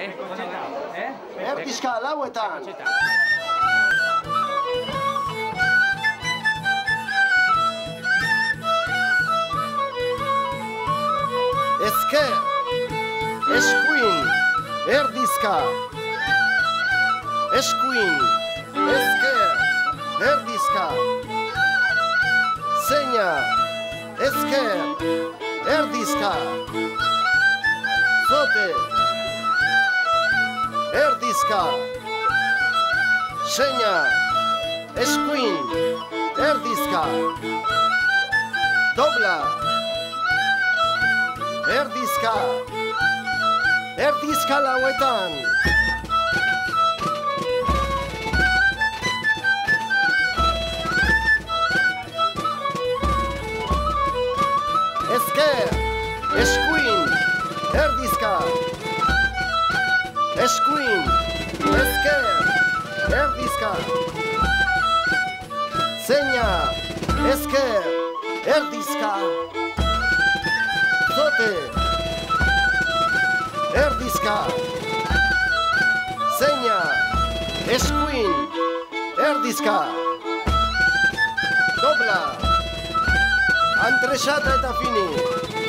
Erdizka lauetan. Ezker, eskuin, erdizka. Eskuin, ezker, erdizka. Zeina, ezker, erdizka. Zote, erdizka. Zeina, eskuin, erdizka. Dobla, erdizka. Erdizka lauetan. Ezker, eskuin, erdizka. Eskuin, ezker, erdizka. Zeina, ezker, erdizka. Zote, erdizka. Zeina, eskuin, erdizka. Dobla, antresata eta fini.